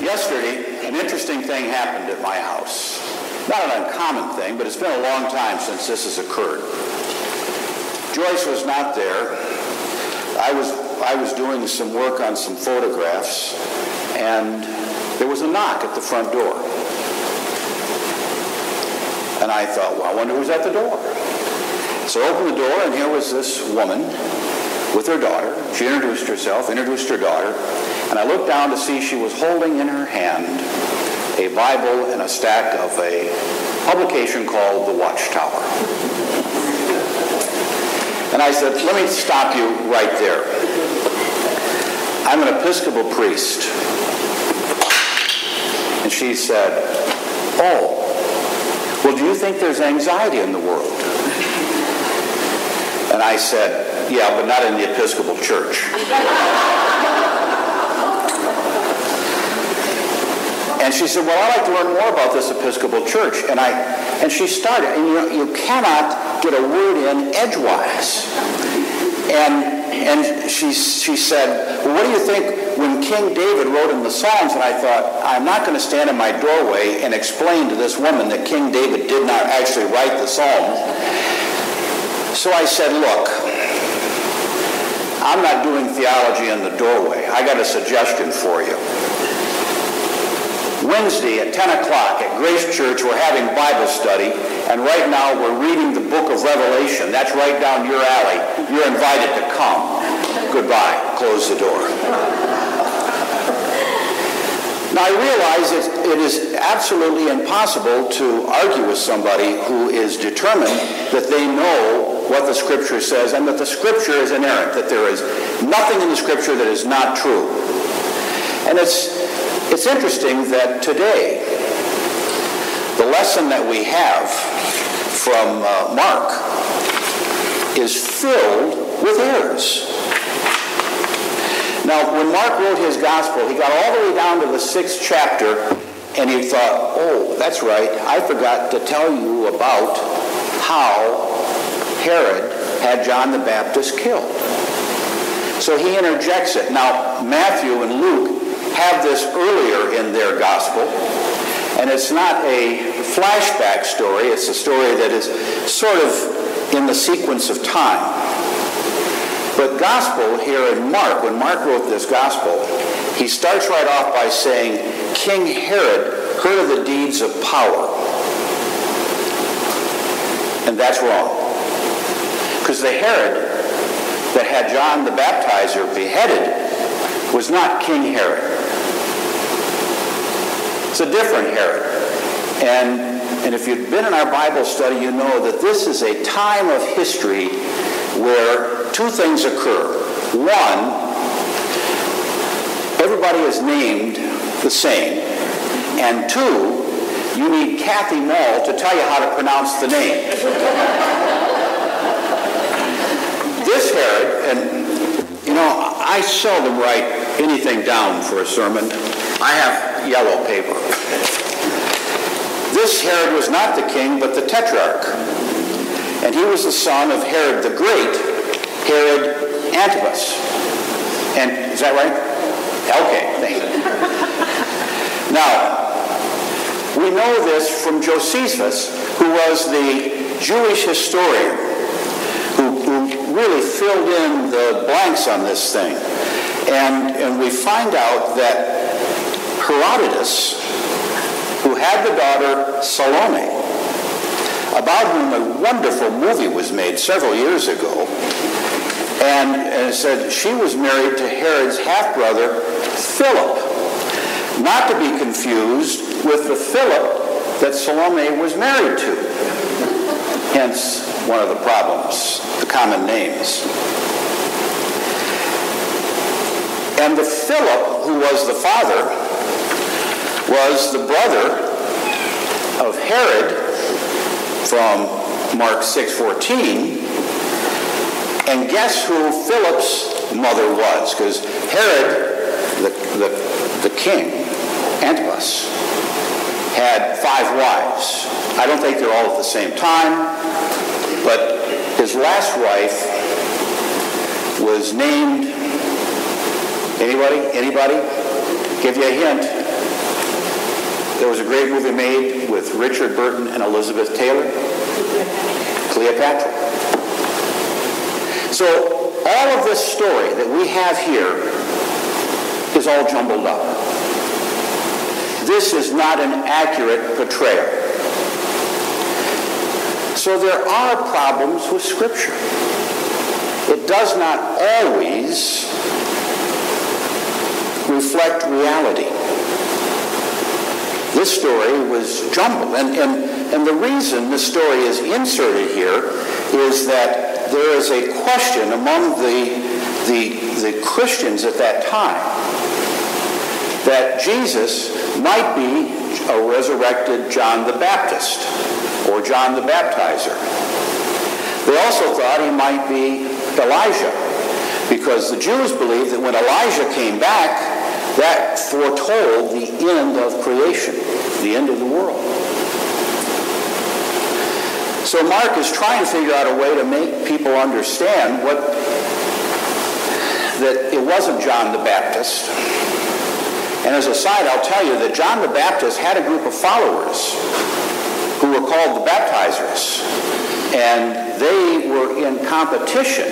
Yesterday, an interesting thing happened at my house. Not an uncommon thing, but it's been a long time since this has occurred. Joyce was not there. I was doing some work on some photographs, and there was a knock at the front door. And I thought, well, I wonder who's at the door. So I opened the door, and here was this woman with her daughter. She introduced herself, introduced her daughter, and I looked down to see she was holding in her hand a Bible and a stack of a publication called The Watchtower. And I said, let me stop you right there. I'm an Episcopal priest. And she said, oh, well, do you think there's anxiety in the world? And I said, yeah, but not in the Episcopal Church. And she said, well, I'd like to learn more about this Episcopal Church. And she started, and you cannot get a word in edgewise. And she said, well, what do you think when King David wrote in the Psalms? And I thought, I'm not going to stand in my doorway and explain to this woman that King David did not actually write the Psalms. So I said, look, I'm not doing theology in the doorway. I got a suggestion for you. Wednesday at 10 o'clock at Grace Church, we're having Bible study, and right now we're reading the book of Revelation. That's right down your alley. You're invited to come. Goodbye. Close the door. Now, I realize it is absolutely impossible to argue with somebody who is determined that they know what the Scripture says and that the Scripture is inerrant, that there is nothing in the Scripture that is not true. And it's interesting that today, the lesson that we have from Mark is filled with errors. Now, when Mark wrote his gospel, he got all the way down to the 6th chapter, and he thought, oh, that's right, I forgot to tell you about how Herod had John the Baptist killed. So he interjects it. Now, Matthew and Luke have this earlier in their gospel, and it's not a flashback story. It's a story that is sort of in the sequence of time. But gospel here in Mark, when Mark wrote this gospel, he starts right off by saying, King Herod heard of the deeds of power. And that's wrong. Because the Herod that had John the Baptizer beheaded was not King Herod. It's a different Herod. And if you've been in our Bible study, you know that this is a time of history where two things occur. One, everybody is named the same. And two, you need Kathy Mall to tell you how to pronounce the name. This Herod, and you know, I seldom write anything down for a sermon. I have yellow paper. This Herod was not the king, but the tetrarch. And he was the son of Herod the Great, Herod Antipas. And is that right? Okay, thank you. Now, we know this from Josephus, who was the Jewish historian, who really filled in the blanks on this thing. And we find out that Herodotus, who had the daughter Salome, about whom a wonderful movie was made several years ago, and it said she was married to Herod's half-brother, Philip, not to be confused with the Philip that Salome was married to. Hence, one of the problems, the common names. And the Philip, who was the father, was the brother of Herod from Mark 6:14. And guess who Philip's mother was? Because Herod, the king, Antipas, had 5 wives. I don't think they're all at the same time, but his last wife was named, anybody? Give you a hint. There was a great movie made with Richard Burton and Elizabeth Taylor, Cleopatra. So all of this story that we have here is all jumbled up. This is not an accurate portrayal. So there are problems with Scripture. It does not always reflect reality. This story was jumbled. And the reason this story is inserted here is that there is a question among the Christians at that time that Jesus might be a resurrected John the Baptist or John the Baptizer. They also thought he might be Elijah, because the Jews believed that when Elijah came back, that foretold the end of creation, the end of the world. So Mark is trying to figure out a way to make people understand that it wasn't John the Baptist. And as a side, I'll tell you that John the Baptist had a group of followers who were called the Baptizers. And they were in competition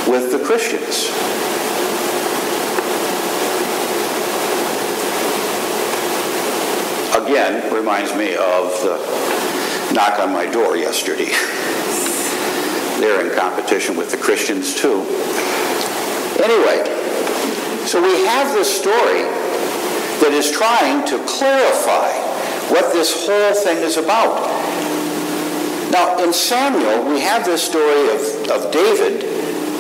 with the Christians. Again, reminds me of the knock on my door yesterday. They're in competition with the Christians too. Anyway, so we have this story that is trying to clarify what this whole thing is about. Now, in Samuel, we have this story of David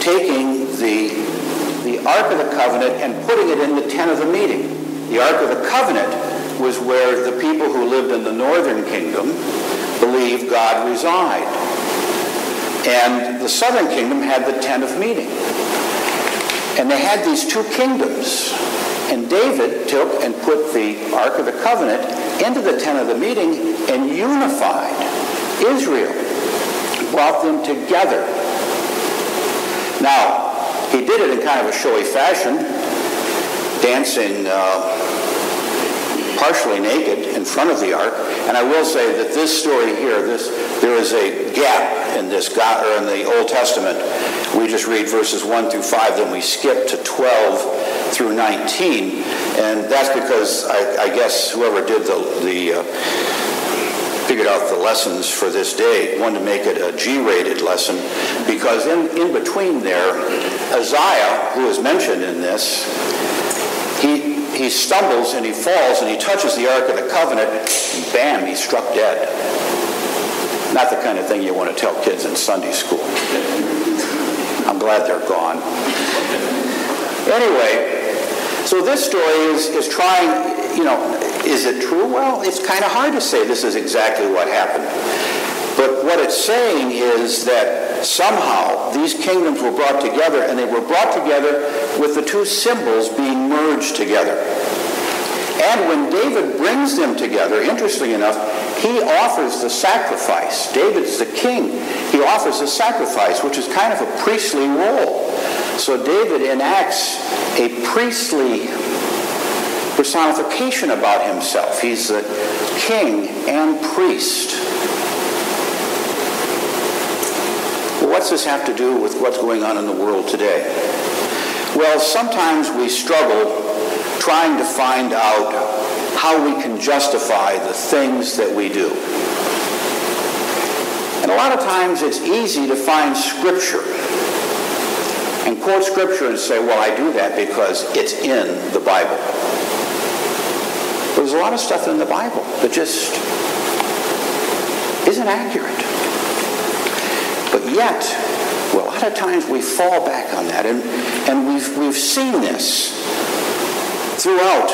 taking the Ark of the Covenant and putting it in the tent of the meeting. The Ark of the Covenant was where the people who lived in the northern kingdom believed God reside. And the southern kingdom had the tent of meeting. And they had these two kingdoms. And David took and put the Ark of the Covenant into the tent of the meeting and unified Israel, brought them together. Now, he did it in kind of a showy fashion, dancing partially naked in front of the ark. And I will say that this story here, there is a gap in this, or in the Old Testament. We just read verses 1 through 5, then we skip to 12 through 19, and that's because I guess whoever did figured out the lessons for this day wanted to make it a G-rated lesson, because in between there, Isaiah, who is mentioned in this, he stumbles and he falls and he touches the Ark of the Covenant, and bam, he's struck dead. Not the kind of thing you want to tell kids in Sunday school. I'm glad they're gone. Anyway, so this story is trying, is it true? Well, it's kind of hard to say this is exactly what happened. But what it's saying is that somehow these kingdoms were brought together, and they were brought together with the two symbols being merged together. And when David brings them together, interestingly enough, he offers the sacrifice. David's the king. He offers the sacrifice, which is kind of a priestly role. So David enacts a priestly personification about himself. He's the king and priest. Well, what's this have to do with what's going on in the world today? Well, sometimes we struggle trying to find out how we can justify the things that we do. And a lot of times it's easy to find Scripture and quote Scripture and say, well, I do that because it's in the Bible. But there's a lot of stuff in the Bible that just isn't accurate. But yet, well, a lot of times we fall back on that, and we've seen this throughout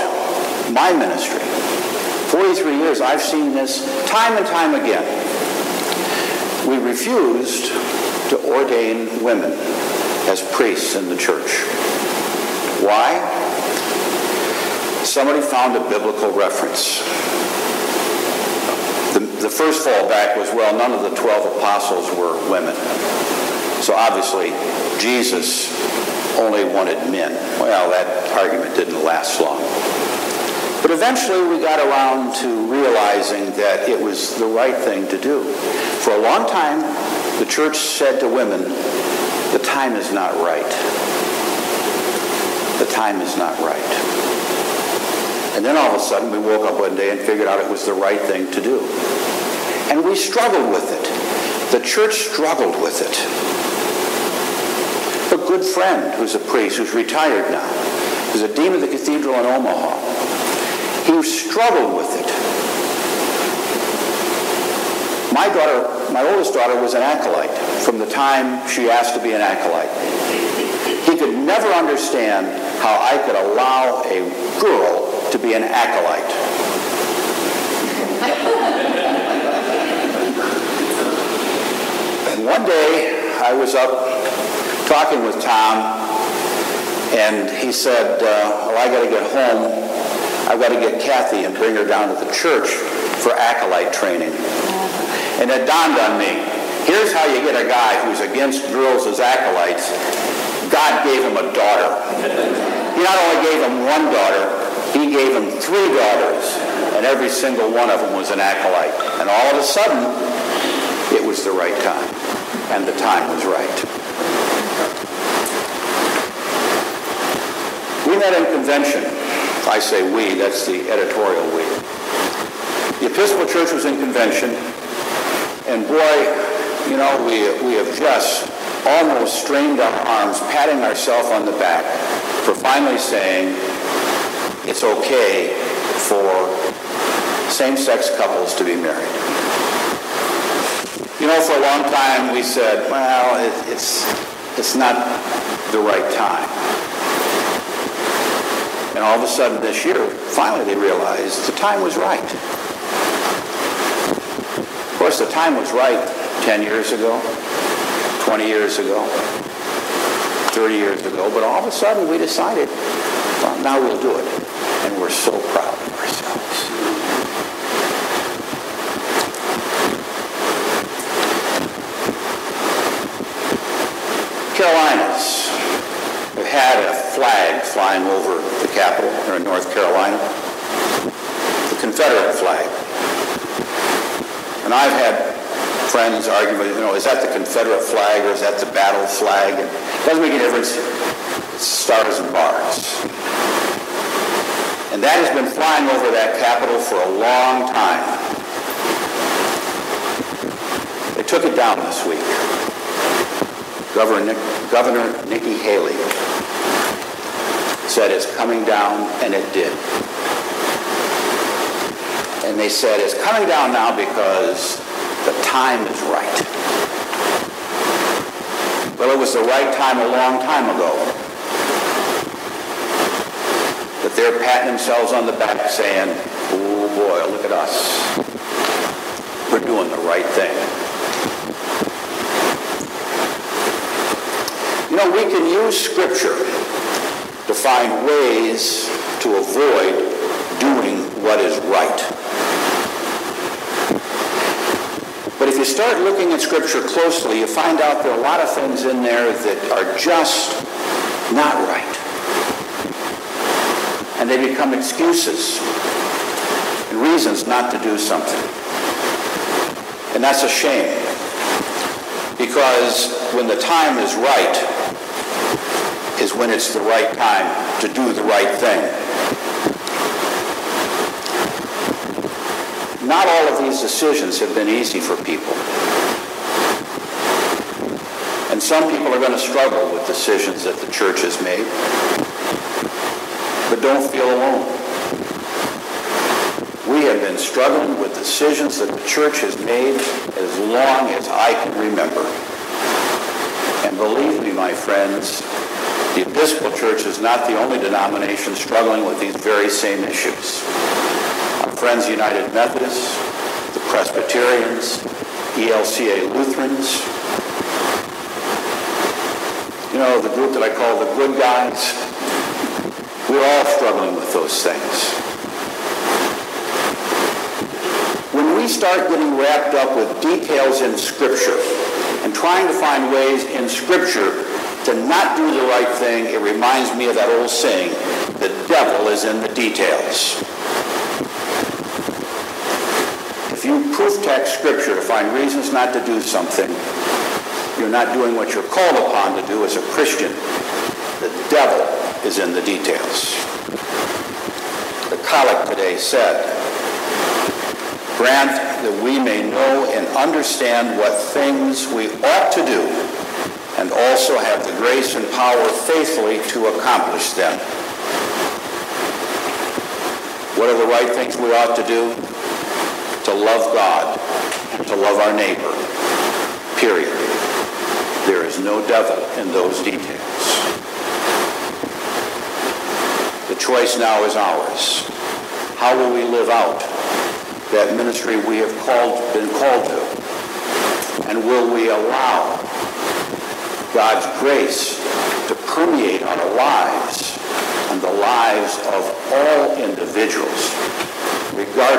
my ministry. 43 years, I've seen this time and time again. We refused to ordain women as priests in the church. Why? Somebody found a biblical reference. The first fallback was, well, none of the 12 apostles were women. So obviously, Jesus only wanted men. Well, that argument didn't last long. But eventually we got around to realizing that it was the right thing to do. For a long time, the church said to women, the time is not right. The time is not right. And then all of a sudden we woke up one day and figured out it was the right thing to do. And we struggled with it. The church struggled with it. A good friend who's a priest, who's retired now, who's a dean of the cathedral in Omaha, he struggled with it. My oldest daughter was an acolyte from the time she asked to be an acolyte. He could never understand how I could allow a girl to be an acolyte. And one day I was up talking with Tom, and he said, well, I got to get home. I've got to get Kathy and bring her down to the church for acolyte training. And it dawned on me, here's how you get a guy who's against girls as acolytes. God gave him a daughter. He not only gave him one daughter, he gave him 3 daughters, and every single one of them was an acolyte. And all of a sudden, it was the right time, and the time was right. We met in convention. I say we, that's the editorial we. The Episcopal Church was in convention, and boy, you know, we have just almost strained our arms, patting ourselves on the back for finally saying it's okay for same-sex couples to be married. You know, for a long time we said, well, it's not the right time. And all of a sudden this year, finally they realized the time was right. Of course, the time was right 10 years ago, 20 years ago, 30 years ago, but all of a sudden we decided, well, now we'll do it. And we're so proud of ourselves. Carolinas have had a flag flying over the Capitol here in North Carolina, the Confederate flag. And I've had friends argue, you know, is that the Confederate flag or is that the battle flag? And it doesn't make any difference. It's stars and bars. And that has been flying over that Capitol for a long time. They took it down this week. Governor Nikki Haley said it's coming down, and it did. And they said it's coming down now because the time is right. Well, it was the right time a long time ago. But they're patting themselves on the back saying, oh boy, look at us. We're doing the right thing. You know, we can use Scripture to find ways to avoid doing what is right. But if you start looking at Scripture closely, you find out there are a lot of things in there that are just not right. And they become excuses and reasons not to do something. And that's a shame. Because when the time is right, is when it's the right time to do the right thing. Not all of these decisions have been easy for people. And some people are going to struggle with decisions that the church has made. But don't feel alone. We have been struggling with decisions that the church has made as long as I can remember. And believe me, my friends, the Episcopal Church is not the only denomination struggling with these very same issues. Our friends, United Methodists, the Presbyterians, ELCA Lutherans, you know, the group that I call the good guys, we're all struggling with those things. When we start getting wrapped up with details in Scripture and trying to find ways in Scripture to not do the right thing, it reminds me of that old saying, the devil is in the details. proof text Scripture to find reasons not to do something, you're not doing what you're called upon to do as a Christian. The devil is in the details. The collect today said, "Grant that we may know and understand what things we ought to do, and also have the grace and power faithfully to accomplish them." What are the right things we ought to do? To love God and to love our neighbor. Period. There is no devil in those details. The choice now is ours. How will we live out that ministry we have been called to? And will we allow God's grace to permeate our lives and the lives of all individuals, regardless